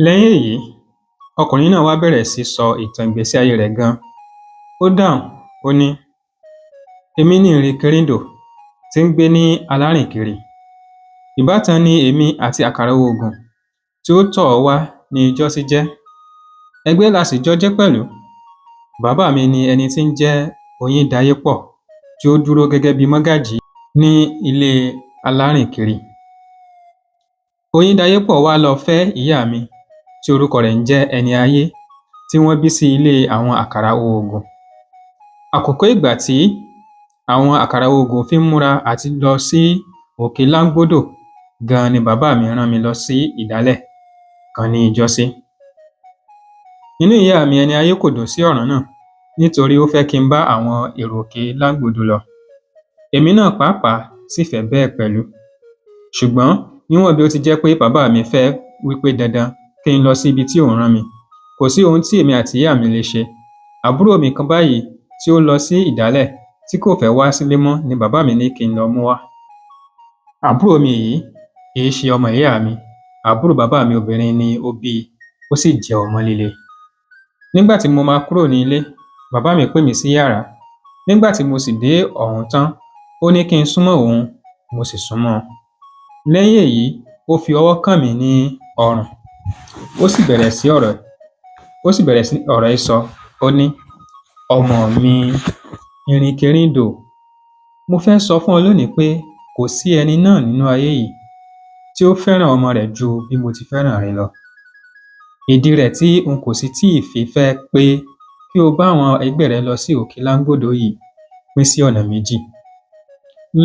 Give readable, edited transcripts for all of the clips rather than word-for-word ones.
Lẹ́yìn èyí, ọkùnrin náà wá bẹ̀rẹ̀ sí sọ ìtàn ìgbésí ayé rẹ̀ gan. Ó dáhùn, ó ní, èmi ni ìrìnkèrindò tí ń gbé ní alárìnkiri. Ìbátan ni èmi àti àkàrà oògùn tí ó tọ̀ ọ́ wá ní ijọ́sí jẹ́. Ẹgbẹ́ la sì jọ jẹ́ pẹ̀lú. Bàbá mi ni ẹni tí ń jẹ́ Oyíndayépọ̀ tí ó dúró gẹ́gẹ́ bí mọ́gàjí ní ilé alárìnkiri. Oyíndayépọ̀ wá lọ fẹ́ ìyá mi tí orúkọ rẹ̀ ń jẹ́ Ẹniayé tí wọ́n bí sí ilé àwọn àkàrà oògùn. Àkókò ìgbà tí àwọn àkàrà oògùn fi ń múra àti lọ sí òkè Láńgbódò gan ni bàbá mi rán mi lọ sí ìdálẹ̀ kan ní ijọ́sí. Inú ìyá mi Ẹniayé kò dùn sí ọ̀ràn náà nítorí ó fẹ́ kí n bá àwọn èrò òkè Láńgbódò lọ. Èmi náà pàápàá sì fẹ́ bẹ́ẹ̀ pẹ̀lú. Ṣùgbọ́n níwọ̀n bí ó ti jẹ́ pé bàbá mi fẹ́ wípé dandan kí n lọ sí ibi tí òun rán mi, kò sí ohun tí èmi àti ìyá mi lè ṣe. Àbúrò mi kan báyìí tí ó lọ sí ìdálẹ̀ tí kò fẹ́ wá sílé mọ́ ni bàbá mi ní kí n lọ mú wá. Àbúrò mi yìí kìí ṣe ọmọ ìyá mi, àbúrò bàbá mi obìnrin ni ó bí i, ó sì jẹ́ ọmọ líle. Nígbà tí mo máa kúrò ní ilé, bàbá mi pè mí sí yàrá. Nígbà tí mo sì dé ọ̀hún tán, ó ní kí n súnmọ́ òun, mo sì súnmọ́ ọn. Lẹ́yìn èyí, ó fi ọwọ́ kàn mí ní ọrùn. Ó sì bẹ̀rẹ̀ sí ọ̀rọ̀ yìí sọ. Ó ní, ọmọ mi, ìrìnkèrindò, mo fẹ́ sọ fún ọ lónìí pé kò sí ẹni náà nínú ayé yìí tí ó fẹ́ràn ọmọ rẹ̀ ju bí mo ti fẹ́ràn rẹ lọ. Ìdí rẹ̀ tí n kò sì tíì fi fẹ́ pé kí o bá àwọn ẹgbẹ́ rẹ lọ sí òkè Láńgbódò yìí pín sí ọ̀nà méjì.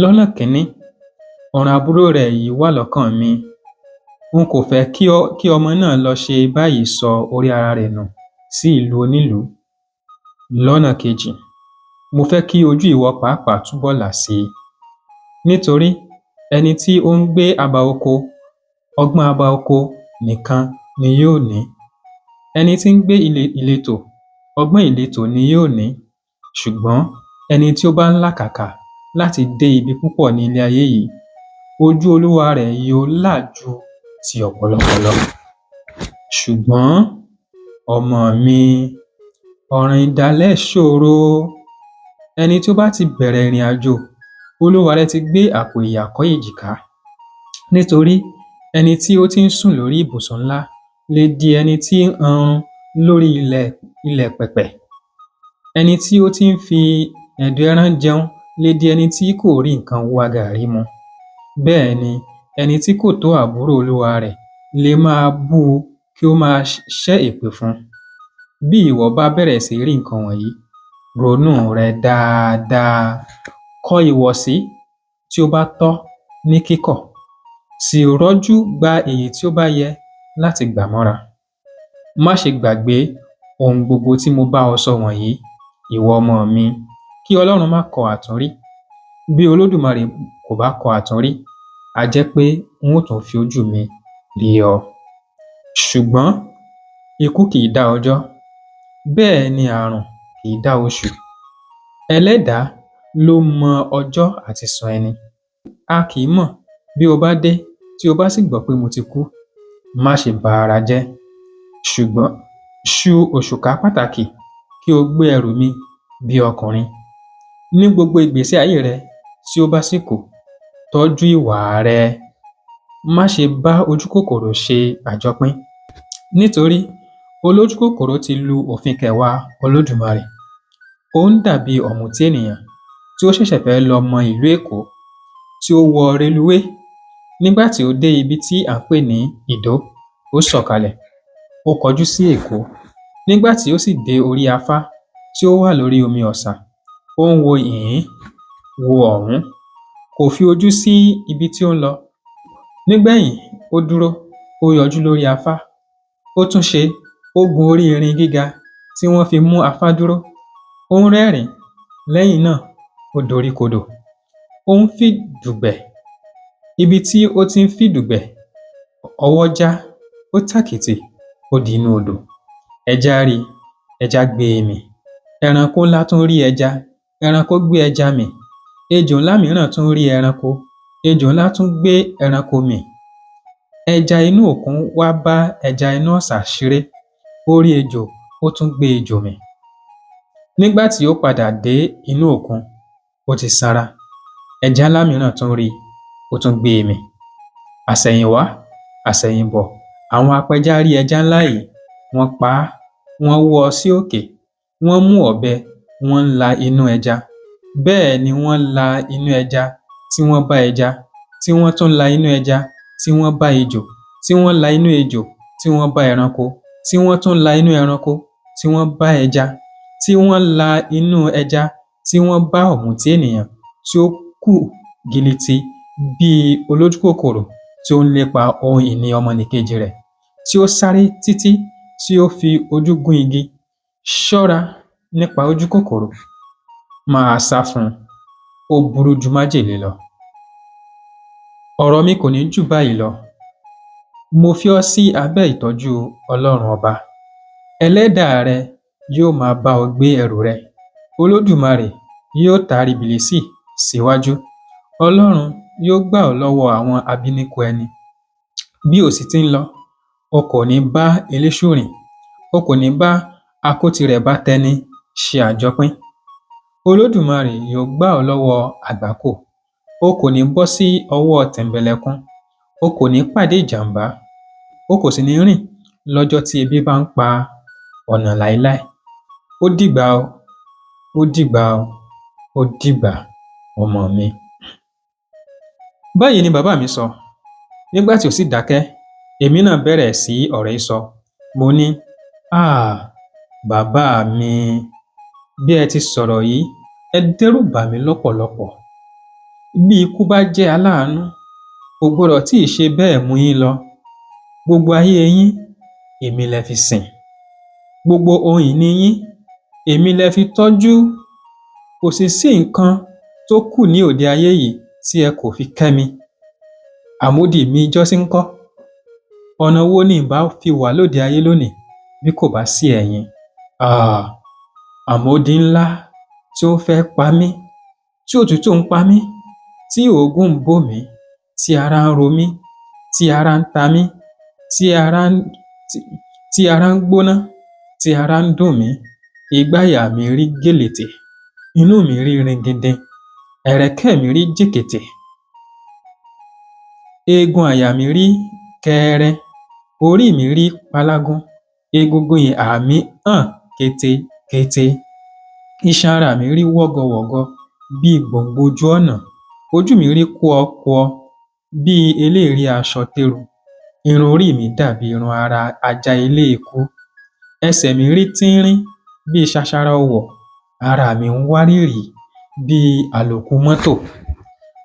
Lọ́nà kínní, ọ̀ràn àbúrò rẹ̀ yìí wà lọ́kàn mi. N kò fẹ́ kí ọmọ náà lọ ṣe báyìí sọ orí ara rẹ̀ nù sí ìlú onílùú. Lọ́nà kejì, mo fẹ́ kí ojú ìwọ pàápàá túbọ̀ là sí i. Nítorí ẹni tí ó ń gbé àbá oko, ọgbọ́n àbá oko nìkan ni yóò ní. Ẹni tí ń gbé ìletò, ọgbọ́n ìletò ni yóò ní. Ṣùgbọ́n ẹni tí ó bá ń làkàkà láti dé ibi púpọ̀ ní ilé ayé yìí, ojú olúwa rẹ̀ yóò là ju ti ọ̀pọ̀lọpọ̀ lọ. Ṣùgbọ́n ọmọ mi, ọ̀ràn ìdálẹ̀ ṣòro. Ẹni tí ó bá ti bẹ̀rẹ̀ ìrìn àjò, olúwa rẹ̀ ti gbé àpò ìyà kọ́ èjìká. Nítorí ẹni tí ó ti ń sùn lórí ibùsùn ńlá lè di ẹni tí ń hanrun lórí ilẹ̀ pẹ̀pẹ̀. Ẹni tí ó ti ń fi ẹ̀dọ̀ ẹran jẹun lè di ẹni tí kò rí nǹkan wá gàrí mu. Bẹ́ẹ̀ ni ẹni tí kò tó àbúrò olúwa rẹ̀ lè máa bú u kí ó máa ṣẹ́ èpè fún un. Bí ìwọ bá bẹ̀rẹ̀ sí rí nǹkan wọ̀nyí, ronú rẹ̀ dáadáa. Kọ̀ ìwọ̀sí tí ó bá tọ́ ní kíkọ̀, sì rọ́jú gba èyí tí ó bá yẹ láti gbà mọ́ra. Má ṣe gbàgbé ohun gbogbo tí mo bá ọ sọ wọ̀nyí, ìwọ ọmọ mi, kí Ọlọ́run má kọ àtúnrí. Bí Olódùmarè kò bá kọ àtúnrí, a jẹ́ pé n ó tún fi ojú mi rí ọ. Ṣùgbọ́n ikú kìí dá ọjọ́, bẹ́ẹ̀ ni àrùn kìí dá oṣù. Ẹlẹ́dàá ló mọ ọjọ́ àti sọ ẹni. A kìí mọ̀ bí o bá dé tí o bá sì gbọ́ pé mo ti kú. Má ṣe ba ara jẹ́. Ṣùgbọ́n ṣu òṣùká pàtàkì kí o gbé ẹrù mi bí ọkùnrin. Ní gbogbo ìgbésí ayé rẹ tí ó bá sì kù, tọ́jú ìwà rẹ. Má ṣe bá ojúkòkòrò ṣe àjọpín. Nítorí olójúkòkòrò ti lu òfin kẹwàá Olódùmarè. Ó ń dàbí ọ̀mùtí ènìyàn tí ó ṣẹ̀ṣẹ̀ fẹ́ lọ mọ ìlú Èkó, tí ó wọ reluwé. Nígbà tí ó dé ibi tí à ń pè ní Ìdó, ó sọ̀kalẹ̀, ó kọjú sí Èkó. Nígbà tí ó sì dé orí afá tí ó wà lórí omi ọ̀sà, ó ń wo ìhín, wo ọ̀hún, kò fi ojú sí ibi tí ó ń lọ. Nígbẹ̀yìn, ó dúró, ó yọjú lórí afá. Ó tún ṣe, ó gun orí irin gíga tí wọ́n fi mú afá dúró. Ó ń rẹ́rìn-ín. Lẹ́yìn náà, ó doríkodò. Ó ń fìdùgbẹ̀. Ibi tí ó ti ń fìdùgbẹ̀, ọwọ́ já, ó tàkìtì, ó di inú odò. Ẹja rí, ẹja gbé e mì. Ẹranko ńlá tún rí ẹja, ẹranko gbé ẹja mì. Ejò ńlá mìíràn tún rí ẹranko, ejò ńlá tún gbé ẹranko mì. Ẹja inú òkun wá bá ẹja inú ọ̀sà ṣeré, ó rí ejò, ó tún gbé ejò mì. Nígbà tí ó padà dé inú òkun, ó ti sanra. Ẹja ńlá mìíràn tún rí i, ó tún gbé e mì. Àsẹ̀yìnwá àsẹ̀yìnbọ̀, àwọn apẹja rí ẹja ńlá yìí, wọ́n pa á, wọ́n wọ́ ọ sí òkè, wọ́n mú ọ̀bẹ, wọ́n ń la inú ẹja. Bẹ́ẹ̀ ni wọ́n la inú ẹja, tí wọ́n bá ẹja, tí wọ́n tún la inú ẹja, tí wọ́n bá ejò, tí wọ́n la inú ejò, tí wọ́n bá ẹranko, tí wọ́n tún la inú ẹranko, tí wọ́n bá ẹja, tí wọ́n la inú ẹja, tí wọ́n bá ọ̀mùtí ènìyàn tí ó kù giliti bíi olójúkòkòrò tí ó ń lépa ohun ìní ọmọnìkejì rẹ̀, tí ó sáré títí tí ó fi ojú gún igi. Ṣọ́ra nípa ojúkòkòrò, máa sá fún un, ó burú ju májèlé lọ. Ọ̀rọ̀ mi kò ní jù báyìí lọ. Mo fi ọ́ sí abẹ́ ìtọ́jú Ọlọ́run Ọba. Ẹlẹ́dàá rẹ yóò máa bá ọ gbé ẹrù rẹ. Olódùmarè yóò taari bìlísì síwájú. Ọlọ́run yóò gbà ọ́ lọ́wọ́ àwọn abínúkù ẹni. Bí o sì ti ń lọ, o kò ní bá eléṣù rìn, o kò ní bá akótirẹ̀bátẹni ṣe àjọpín. Olódùmarè yóò gbà ọ́ lọ́wọ́ àgbákò. O kò ní bọ́ sí ọwọ́ tẹ̀mbẹ̀lẹ̀kun, o kò ní pàdé ìjàmbá, o kò sì ní rìn lọ́jọ́ tí ebi bá ń pa ọ̀nà láéláé. Ó dìgbà o, ó dìgbà o, ó dìgbà, ọmọ mi. Báyìí ni bàbá mi sọ. Nígbà tí ó sì dákẹ́, èmi náà bẹ̀rẹ̀ sí ọ̀rọ̀ sọ. Mo ní, bàbá mi, bí ẹ ti sọ̀rọ̀ yìí, ẹ dẹ́rù bà mí lọ́pọ̀lọpọ̀. Bí ikú bá jẹ́ aláàánú, kò gbọdọ̀ tí ì ṣe bẹ́ẹ̀ mú yín lọ. Gbogbo ayé yín, èmi lẹ fi sìn. Gbogbo ohun ìní yín, èmi lẹ fi tọ́jú. Kò sì sí nǹkan tó kù ní òde ayé yìí tí ẹ kò fi kẹ́ mi. Àmódì mi ìjọ́sí ńkọ́? Ọ̀nà wo ni ìbá fi wà lóde ayé lónìí bí kò bá sí ẹ̀yin? Àmódì ńlá tí ó fẹ́ pa mí, tí òtútù ń pa mí, tí òógùn ń bò mí, tí ara ń ro mí, tí ara ń ta mí, tí ara ń gbóná, tí ara ń dùn mí, ìgbáyà mi rí gèlètè, inú mi rí ringindin, ẹ̀rẹ̀kẹ́ mi rí jèkètè, eegun àyà mi rí kẹẹrẹ, orí mi rí pálágún, egungun ìhà mi hàn kétékété, iṣan ara mi rí wọ́gọwọ̀gọ bíi gbòǹgbò ojú ọ̀nà, ojú mi rí kúọkúọ bíi eléèrí aṣọ tẹ́ru, irun orí mi dàbí irun ara ajá eléèkú, ẹsẹ̀ mi rí tínrín bíi ṣaṣara ọwọ̀, ara mi ń wárìrì bíi àlòkù mọ́tò,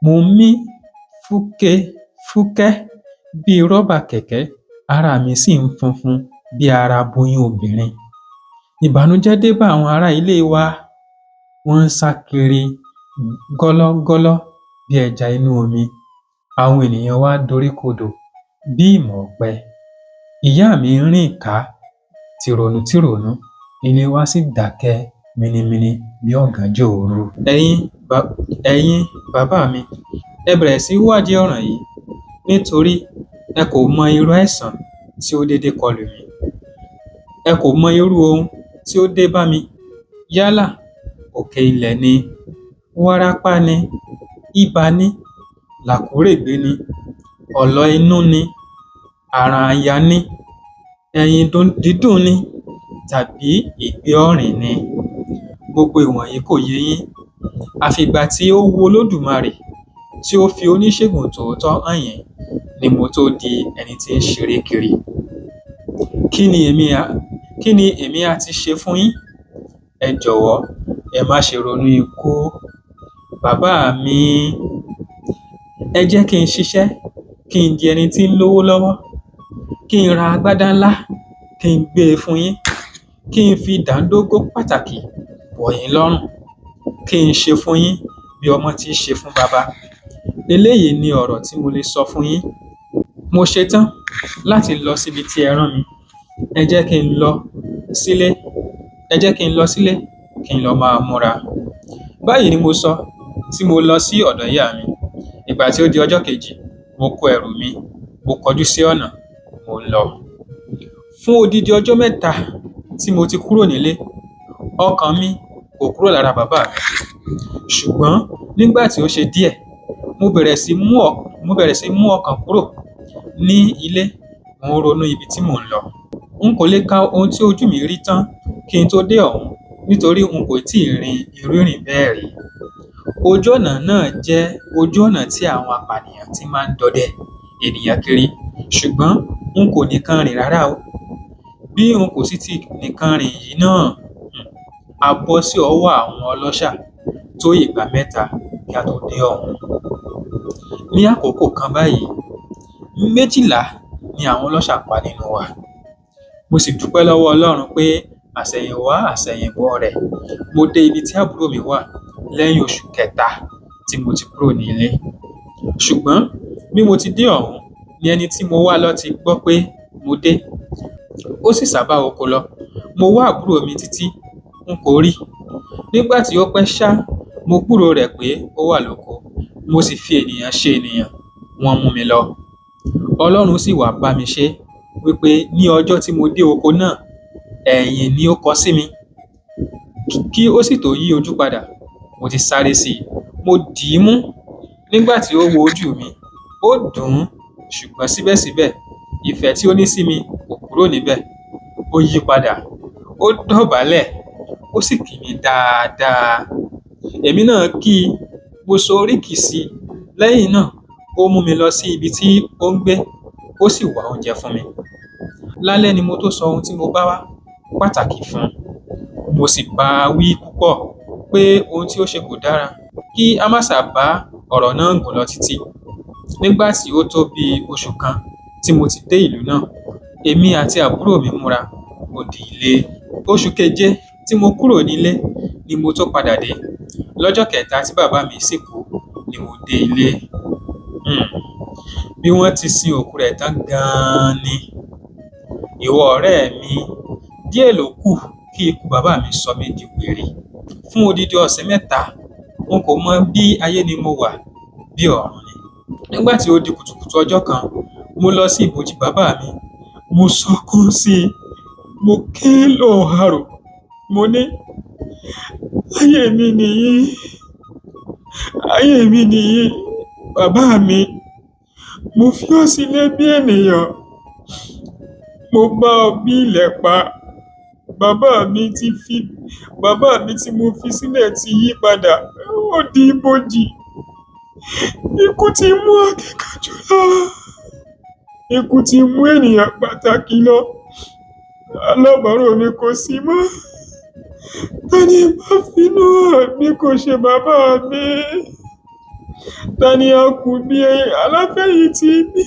mo ń mí fúkẹ́fúkẹ́ bíi rọ́bà kẹ̀kẹ́, ara mi sì ń funfun bí ara aboyún obìnrin. Ìbànújẹ́ dé bá àwọn ará ilé wa, wọ́n ń sá kiri gọ́lọ́gọ́lọ́ bí ẹja inú omi. Àwọn ènìyàn wa doríkodò bí ìmọ̀ ọ̀pẹ. Ìyá mi ń rìn ká tìrònú, ilé wa sì dákẹ́ minimini bí ọ̀gànjọ́ òru. Ẹ̀yin bàbá mi, ẹ bẹ̀rẹ̀ sí wádìí ọ̀ràn yìí, nítorí ẹ kò mọ irú àìsàn tí ó dédé kọlù mí. Ẹ kò mọ irú ohun tí ó dé bá mi. Yálà òkè ilẹ̀ ni, wárápá ni, ibà ni, làkúrègbé ni, ọ̀lọ inú ni, àràn àyà ni, ẹ̀yìn dídùn ni, tàbí ìgbẹ́ ọ̀rìn ni. Gbogbo ìwọ̀nyí kò yé yín. Àfìgbà tí ó wu Olódùmarè tí ó fi oníṣègùn tòótọ́ hàn yín ni mo tó di ẹni tí ń ṣeré kiri. Kí ni èmi á ti ṣe fún yín? Ẹ jọ̀wọ́, ẹ má ṣe ronú ikú. Bàbá mi, ẹ jẹ́ kí n ṣiṣẹ́, kí n di ẹni tí ń lówó lọ́wọ́, kí n ra agbádá ńlá, kí n gbé e fún yín, kí n fi dàńdógó pàtàkì wọ̀ yín lọ́rùn, kí n ṣe fún yín bí ọmọ ti í ṣe fún baba. Eléyìí ni ọ̀rọ̀ tí mo lè sọ fún yín. Mo ṣetán láti lọ síbi tí ẹ rán mi. Ẹ jẹ́ kí n lọ sílé, kí n lọ máa múra. Báyìí ni mo sọ tí mo lọ sí ọ̀dọ̀ ìyá mi. Ìgbà tí ó di ọjọ́ kejì, mo kó ẹrù mi, mo kọjú sí ọ̀nà, mo ń lọ. Fún odidi ọjọ́ mẹ́ta tí mo ti kúrò nílé, ọkàn mi kò kúrò lára bàbá mi. Ṣùgbọ́n nígbà tí ó ṣe díẹ̀, mo bẹ̀rẹ̀ sí mú ọkàn kúrò ní ilé, mo ń ronú ibi tí mò ń lọ. N kò lè ka ohun tí ojú mi rí tán kí n tó dé ọ̀hún, nítorí n kò tíì rin irú ìrìn bẹ́ẹ̀ rí. Ojú ọ̀nà náà jẹ́ ojú ọ̀nà tí àwọn apànìyàn ti máa ń dọdẹ ènìyàn kiri, ṣùgbọ́n n kò nìkan rìn rárá o. Bí n kò sì ti nìkan rìn yìí náà, a bọ́ sí ọwọ́ àwọn ọlọ́ṣà tó ìgbà mẹ́ta kí a tó dé ọ̀hún. Ní àkókò kan báyìí, 12 ni àwọn ọlọ́ṣà pa nínú wa. Mo sì dúpẹ́ lọ́wọ́ Ọlọ́run pé àsẹ̀yìnwá àsẹ̀yìnbọ̀ rẹ̀, mo dé ibi tí àbúrò mi wà lẹ́yìn oṣù kẹta tí mo ti kúrò ní ilé. Ṣùgbọ́n bí mo ti dé ọ̀hún ni ẹni tí mo wá lọ ti gbọ́ pé mo dé. Ó sì sábà oko lọ. Mo wá àbúrò mi títí n kò rí. Nígbà tí ó pẹ́ ṣá, mo gbúròó rẹ̀ pé ó wà lóko. Mo sì fi ènìyàn ṣe ènìyàn, wọ́n mú mi lọ. Ọlọ́run sì wá bá mi ṣe wípé ní ọjọ́ tí mo dé oko náà, ẹ̀yìn ni ó kọ sí mi. Kí ó sì tó yí ojú padà, mo ti sáré sí i. Mo dì í mú. Nígbà tí ó wo ojú mi, ó dùn ún, ṣùgbọ́n síbẹ̀síbẹ̀ ìfẹ́ tí ó ní sí mi kò kúrò níbẹ̀. Ó yí padà, ó dọ̀bálẹ̀, ó sì kí mi dáadáa. Èmi náà kí i, mo so oríkì sí i. Lẹ́yìn náà, ó mú mi lọ sí ibi tí ó ń gbé, ó sì wá oúnjẹ fún mi. Lálẹ́ ni mo tó sọ ohun tí mo bá wá pàtàkì fún un. Mo sì bá a wí púpọ̀ pé ohun tí ó ṣe kò dára, kí a má ṣà bá ọ̀rọ̀ náà gùn lọ títí. Nígbà tí ó tó bí oṣù kan tí mo ti dé ìlú náà, èmi àti àbúrò mi múra, mo di ilé. Oṣù keje tí mo kúrò nílé ni mo tó padà dé. Lọ́jọ́ kẹta tí bàbá mi sì kú ni mo dé ilé. Bí wọ́n ti sin òkú rẹ̀ tán gan-an ni. Ìwọ ọ̀rẹ́ mi, díẹ̀ ló kù kí ikú bàbá mi sọ mí di wèrè. Fún odidi ọ̀sẹ̀ mẹ́ta, n kò mọ bí ayé ni mo wà bí ọ̀run ni. Nígbà tí ó di kùtùkùtù ọjọ́ kan, mo lọ sí ibojì bàbá mi. Mo sọkún sí i. Mo ké lóhàrò. Mo ní, ayé mi nìyí. Ayé mi nìyí. Bàbá mi, mo fi ọ́ sílẹ̀ bí ènìyàn. Mo bá ọ bí ilẹ̀ pa. Bàbá mi tí mo fi sílẹ̀ ti yí padà. Ó di ibojì. Ikú ti mú akíkanjú lọ. Ikú ti mú ènìyàn pàtàkì lọ. Alábàárò mi kò sí mọ́. Ta ni bá finú hàn bí kò ṣe bàbá mi? Ta ni a kù bí aláfẹ̀yìntì mi?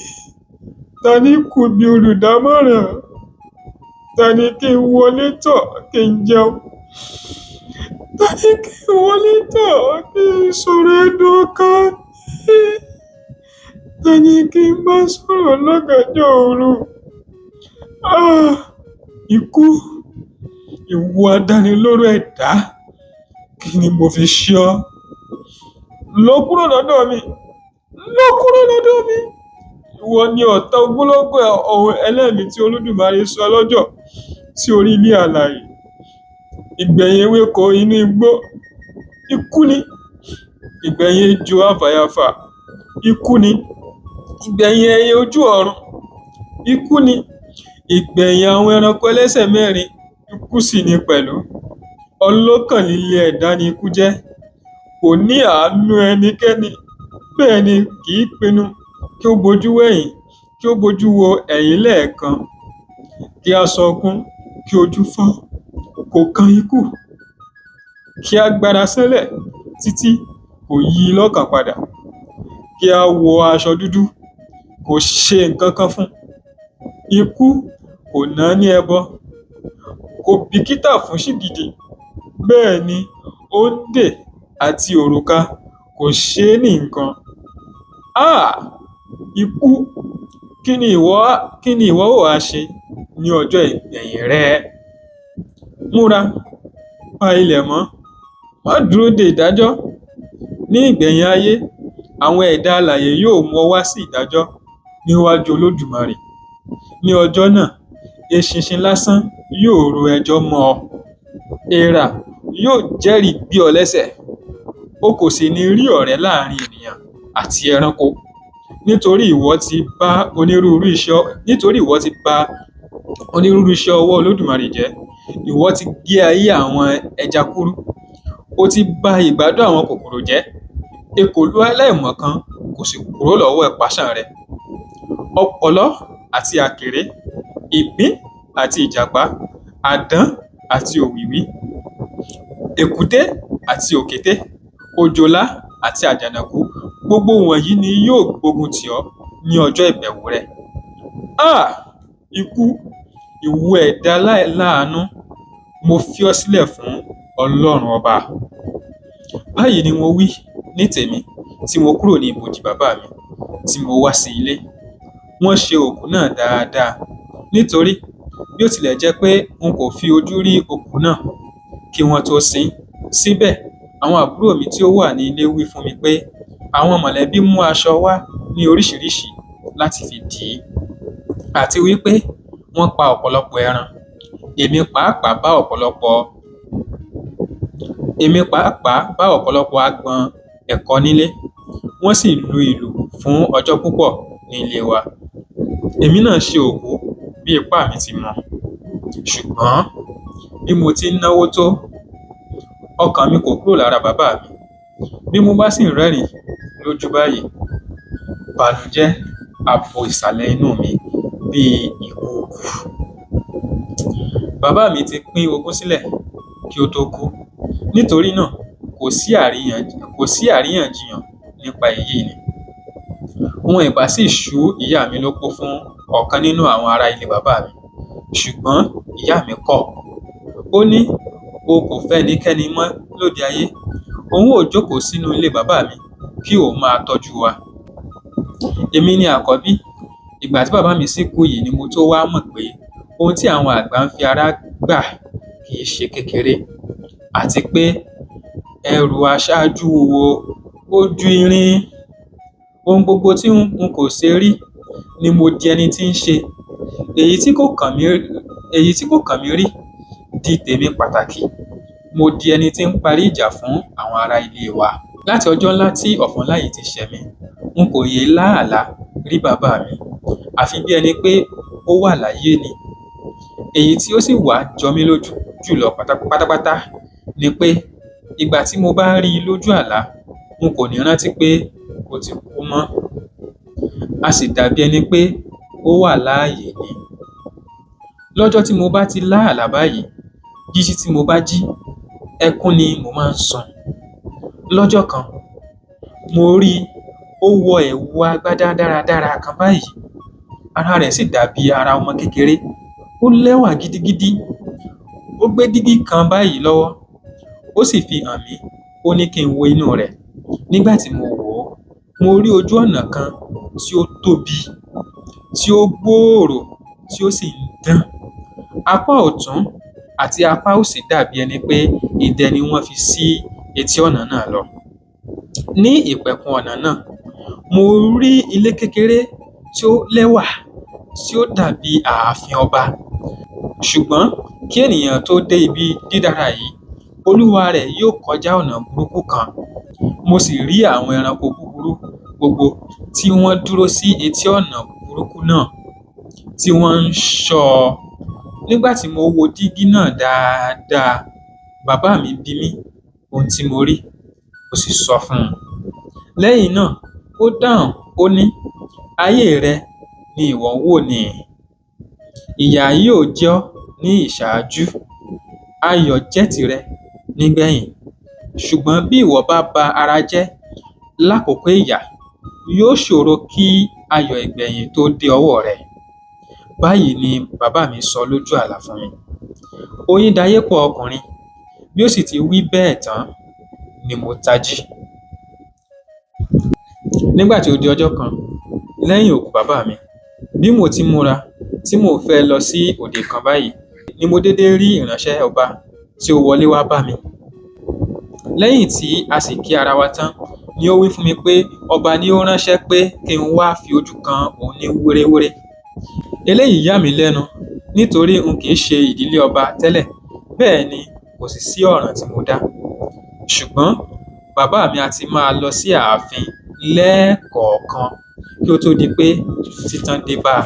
Ta ni kù bí olùdámọ̀ràn? Ta ni kí n wọlé tọ̀ kí n jẹun? Ta ni kí n wọlé tọ̀ kí n sọ̀rọ̀ ẹ̀dùn ọkàn mi? Ta ni kí n bá sọ̀rọ̀ lọ́gànjọ́ òru? Ikú, ìwọ adánilóró ẹ̀dá, kí ni mo fi ṣe ọ́? Lọ kúrò lọ́dọ̀ mi. Lọ kúrò lọ́dọ̀ mi. Ìwọ ni ọ̀tá ogúnlọ́gọ̀ ọ̀hún ẹlẹ́mìí tí Olódùmarè sọ lọ́jọ́ sí orí ilé alààyè. Ìgbẹ̀yìn ewéko inú igbó, ikú ni. Ìgbẹ̀yìn ejò afàyàfà, ikú ni. Ìgbẹ̀yìn ẹyẹ ojú ọ̀run, ikú ni. Ìgbẹ̀yìn àwọn ẹranko ẹlẹ́sẹ̀ mẹ́rin, ikú sì ni pẹ̀lú. Ọlọ́kàn líle ẹ̀dá ni ikú jẹ́. Kò ní àánú ẹnikẹ́ni. Bẹ́ẹ̀ ni kì í pinnu kí ó bojú wẹ̀yìn, kí ó bojú wo ẹ̀yìn lẹ́ẹ̀kan. Kí a sọkún, kí ojú fọ́, kò kan ikú. Kí a gbára sánlẹ̀ títí kò yí i lọ́kàn padà. Kí a wọ aṣọ dúdú, kò ṣe nǹkan kan fún. Ikú kò ná ní ẹbọ, kò bìkítà fún ṣìgìdì. Bẹ́ẹ̀ ni òǹdè àti òrùka kò ṣe é ní nǹkan. Ikú, kí ni ìwọ ó wá ṣe ní ọjọ́ ìgbẹ̀yìn rẹ? Múra, pa ilẹ̀ mọ́, má dúró de ìdájọ́. Ní ìgbẹ̀yìn ayé, àwọn ẹ̀dá alààyè yóò mú ọ wá sí ìdájọ́. níwájú Olódùmarè. Ní ọjọ́ náà, eṣinṣin lásán yóò ro ẹjọ́ mọ́ ọ, èèrà yóò jẹ́rìí gbé ọ lẹ́sẹ̀, o kò sì ní rí ọ̀rẹ́ láàrin ènìyàn àti ẹranko, nítorí ìwọ ti bà onírúurú iṣẹ́ ọwọ́ Olódùmarè jẹ́. Ìwọ ti gé ayé àwọn ẹja kúrú, o ti bà ìgbádùn àwọn kòkòrò jẹ́. Ekòló aláìmọ̀kan kò sì kúrò lọ́wọ́ ìpáṣán rẹ. Ọ̀pọ̀lọ́ àti àkèré, ìgbín àti ìjàpá, àdán àti òwìwí, èkúté àti òkété, òjòlá àti àjànàkú, gbogbo wọ̀nyí ni yóò gbógun tì ọ́ ní ọjọ́ ìbẹ̀wò rẹ. Ikú, ìwọ ẹ̀dá aláìláàánú, mo fi ọ́ sílẹ̀ fún Ọlọ́run ọba. Báyìí ni mo wí ní tèmi tí mo kúrò ní ibojì bàbá mi tí mo wá sí ilé. Wọ́n ṣe òkú náà dáadáa, nítorí bí ó tilẹ̀ jẹ́ pé n kò fi ojú rí òkú náà kí wọ́n tó sin, síbẹ̀ àwọn àbúrò mi tí ó wà ní ilé wí fún mi pé àwọn mọ̀lẹ́bí mú aṣọ wá ní oríṣiríṣi láti fi dì í, àti wípé wọ́n pa ọ̀pọ̀lọpọ̀ ẹran. Èmi pàápàá bá ọ̀pọ̀lọpọ̀ agbọ̀n ẹ̀kọ nílé, wọ́n sì lu ìlù fún ọjọ́ púpọ̀ ní ilé wa. Èmi náà ṣe òkú bí ipá mi ti mọ, ṣùgbọ́n bí mo ti ń náwó tó, ọkàn mi kò kúrò lára bàbá mi. Bí mo bá sì ń rẹ́rìn lójú báyìí, ìbànújẹ́ á bo ìsàlẹ̀ inú mi bí ìkùùkuu. Bàbá mi ti pín ogún sílẹ̀ kí ó tó kú, nítorí náà kò sí àríyànjiyàn nípa èyí ni. Wọn ìbá sì ṣú ìyá mi lópó fún ọ̀kan nínú àwọn ará ilé bàbá mi, ṣùgbọ́n ìyá mi kọ̀. Ó ní o kò fẹ́ ẹnikẹ́ni mọ́ lóde ayé, òun ò jókòó sínú ilé bàbá mi kí òun máa tọ́jú wa. Èmi ni àkọ́bí. Ìgbà tí bàbá mi sì kú yìí ni mo tó wá mọ̀ pé ohun tí àwọn àgbà ń fi ara gbà kì í ṣe kékeré, àti pé ẹrù aṣáájú wúwo ó ju irin. Ohun gbogbo tí n kò ṣe rí ni mo di ẹni tí ń ṣe. Èyí tí kò kàn mí rí di tèmi pàtàkì. Mo di ẹni tí ń parí ìjà fún àwọn ará ilé wa. Láti ọjọ́ ńlá tí ọ̀fọ̀nlá yìí ti ṣẹ̀ mí, n kò yé lá àlá rí bàbá mi, àfi bí ẹni pé ó wà láyé ni. Èyí tí ó sì wá jọ mí lójú jùlọ pátápátá ni pé ìgbà tí mo bá rí i lójú àlá, n kò ní rántí pé ó ti kú mọ́. A sì dàbí ẹni pé ó wà láàyè ni. Lọ́jọ́ tí mo bá ti lá àlá báyìí, jíjí tí mo bá jí, ẹkún ni mo máa ń sun. Lọ́jọ́ kan, mo rí ó wọ ẹ̀wù agbádá dáradára kan báyìí. Ara rẹ̀ sì dàbí ara ọmọ kékeré. Ó lẹ́wà gidigidi. Ó gbé dígí kan báyìí lọ́wọ́, ó sì fi hàn mí. Ó ní kí n wo inú rẹ̀. Nígbà tí mo wò ó, mo rí ojú ọ̀nà kan tí ó tóbi, tí ó gbòòrò, tí ó sì ń dán. Apá ọ̀tún àti apá òsì dàbí ẹni pé idẹ ni wọ́n fi sí etí ọ̀nà náà lọ. Ní ìpẹ̀kun ọ̀nà náà, mo rí ilé kékeré tí ó lẹ́wà, tí ó dàbí ààfin ọba. Ṣùgbọ́n kí ènìyàn tó dé ibi dídára yìí, olúwa rẹ̀ yóò kọjá ọ̀nà burúkú kan. Mo sì rí àwọn ẹranko búburú gbogbo tí wọ́n dúró sí etí ọ̀nà burúkú náà, tí wọ́n ń ṣọ́ ọ. Nígbà tí mo wo dígí náà dáadáa, bàbá mi bi mí ohun tí mo rí, mo sì sọ fún un. Lẹ́yìn náà, ó dáhùn, ó ní, ayé rẹ ni ìwọ ń wò ní. Ìyà yóò jẹ ọ́ ní ìṣáájú, ayọ̀ jẹ́ tìrẹ nígbẹ̀yìn. Ṣùgbọ́n bí ìwọ bá ba ara jẹ́ lákòókò ìyà, yóò ṣòro kí ayọ̀ ìgbẹ̀yìn tó dé ọwọ́ rẹ. Báyìí ni bàbá mi sọ lójú àlá fún mi. Oyin dayé pọ̀ ọkùnrin. Bí ó sì ti wí bẹ́ẹ̀ tán ni mo tají. Nígbà tí ó di ọjọ́ kan lẹ́yìn òkú bàbá mi, bí mo ti múra tí mo fẹ́ lọ sí òde kan báyìí, ni mo dédé rí ìránṣẹ́ ọba tí ó wọlé wá bá mi. Lẹ́yìn tí a sì kí ara wa tán, ni ó wí fún mi pé ọba ni ó ránṣẹ́ pé kí n wá fi ojú kan òun ní wéréwéré. Eléyìí yà mí lẹ́nu nítorí n kì í ṣe ìdílé ọba tẹ́lẹ̀, bẹ́ẹ̀ ni kò sì sí ọ̀ràn tí mo dá. Ṣùgbọ́n bàbá mi a ti máa lọ sí ààfin lẹ́ẹ̀kọ̀ọ̀kan kí ó tó di pé títàn dé bá a.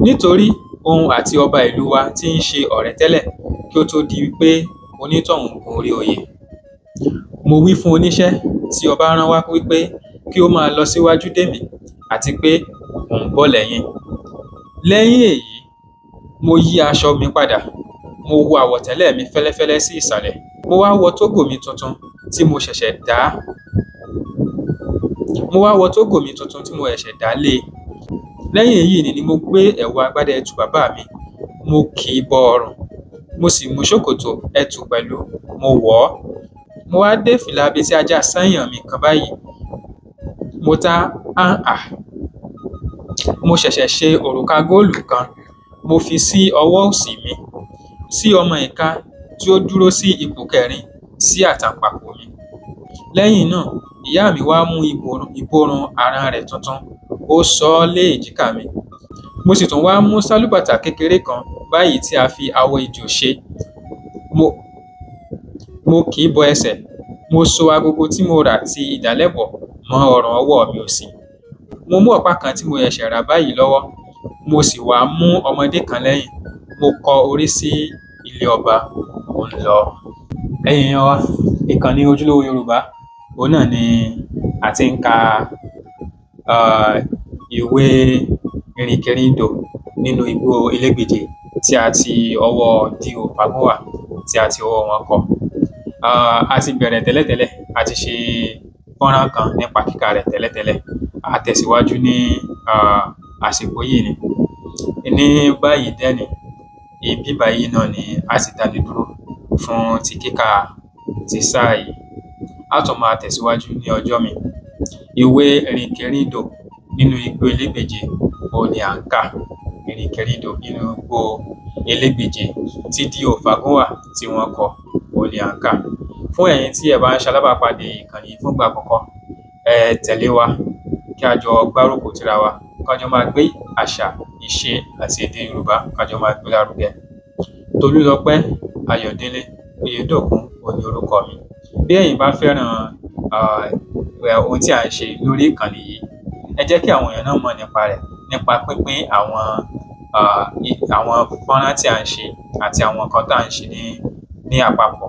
Nítorí òun àti ọba ìlú wa ti ń ṣe ọ̀rẹ́ tẹ́lẹ̀ kí ó tó di pé onítọ̀hún gun orí oyè. Mo wí fún oníṣẹ́ tí ọba rán wá wípé kí ó máa lọ síwájú dè mí àti pé mò ń bọ̀ lẹ́yìn. Lẹ́yìn èyí, mo yí aṣọ mi padà, mo wọ àwọ̀tẹ́lẹ̀ mi fẹ́lẹ́fẹ́lẹ́ sí ìsàlẹ̀, mo wá wọ tógò mi tuntun tí mo ṣẹ̀ṣẹ̀ dá lé e. Lẹ́yìn èyí ni mo gbé ẹ̀wù agbádá ẹtu bàbá mi, mo kì í bọ ọrùn, mo sì mú ṣòkòtò ẹtu pẹ̀lú, mo wọ̀ ọ́. Mo wá dé fìlà abetí ajá sányàn mi kan báyìí, mo ta háńhà. Mo ṣẹ̀ṣẹ̀ ṣe òrùka góòlù kan, mo fi sí ọwọ́ òsì mi, sí ọmọ ìka tí ó dúró sí ipò kẹrin sí àtàǹpàkò mi. Lẹ́yìn náà, ìyá mi wá mú ìborùn àrán rẹ̀ tuntun, ó sọ ọ́ lé èjìká mi. Mo sì tún wá mú sálúbàtà kékeré kan báyìí tí a fi awọ ejò ṣe. Mo kì í bọ ẹsẹ̀, mo so agogo tí mo rà ti ìdálẹ́bọ̀ mọ́ ọrùn ọwọ́ mi òsì. Mo mú ọ̀pá kan tí mo ṣẹ̀ṣẹ̀ rà báyìí lọ́wọ́, mo sì wá mú ọmọdé kan lẹ́yìn, mo kọ orí sí ilé ọba, mo ń lọ. Ẹ̀yin èèyàn wa, ìkànnì Ojúlówó Yorùbá, òun náà ni a ti ń ka ìwé Ìrìnkèrindò nínú igbó Elégbèje tí a ti ọwọ́ D.O. Fágúnwà tí a ti ọwọ́ wọn kọ. A ti bẹ̀rẹ̀ tẹ́lẹ̀tẹ́lẹ̀, a ti ṣe fọ́nrán kan nípa kíkà rẹ̀ tẹ́lẹ̀tẹ́lẹ̀. A tẹ̀síwájú ní àsìkò yìí ni. Ní báyìí dẹ́ni, ibi báyìí náà ni a sì dáni dúró fún ti kíkà ti sáà yìí. A tún máa tẹ̀síwájú ní ọjọ́ mi. Ìwé Ìrìnkèrindò nínú igbó Elégbèje òun ni à ń kà. Ìrìnkèrindò nínú igbó Elégbèje tí D.O. Fágúnwà tí wọ́n kọ òun ni à ń kà. Fún ẹ̀yin tí ẹ bá ń ṣalábàápàdé ìkànnì fúngbà àkọ́kọ́, ẹ tẹ̀lé wa kí a jọ gbárùkù tira wa, ká jọ máa gbé àṣà, ìṣe àti èdè Yorùbá ká jọ máa gbé lárugẹ. Tolúlọpẹ́ Ayọ̀délé Oyèdòkun òun ni orúkọ mi. Bí ẹ̀yin bá fẹ́ràn ohun tí à ń ṣe lórí ìkànnì yìí, ẹ jẹ́ kí àwọn èèyàn náà mọ̀ nípa rẹ̀, nípa pínpín àwọn fọ́nrán tí à ń ṣe àti àwọn nǹkan tá à ń ṣe ní àpapọ̀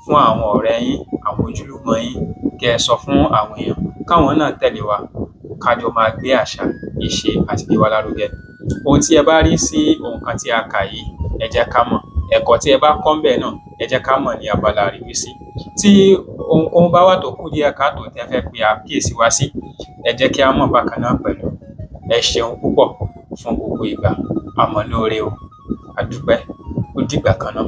fún àwọn ọ̀rẹ́ yín, àwọn ojúlùmọ̀ yín, kí ẹ sọ fún àwọn èèyàn káwọn náà tẹ̀lé wa ká jọ máa gbé àṣà, ìṣe àti èdè wa lárugẹ. Ohun tí ẹ bá rí sí ohun kan tí a kà yìí, ẹ jẹ́ ká mọ̀. Ẹ̀kọ́ tí ẹ bá kọ́ ńbẹ̀ náà, ẹ jẹ́ ká mọ̀ ní abala àríwísí. Tí ohunkóhun bá wà tó kù díẹ̀ káàtó tí ẹ fẹ́ pe àkíyèsí wa sí, ẹ jẹ́ kí a mọ̀ bákan náà pẹ̀lú. Ẹ ṣeun púpọ̀ fún gbogbo ìgbà. A mọ̀ lóore o. A dúpẹ́. Ó dìgbà kan náà.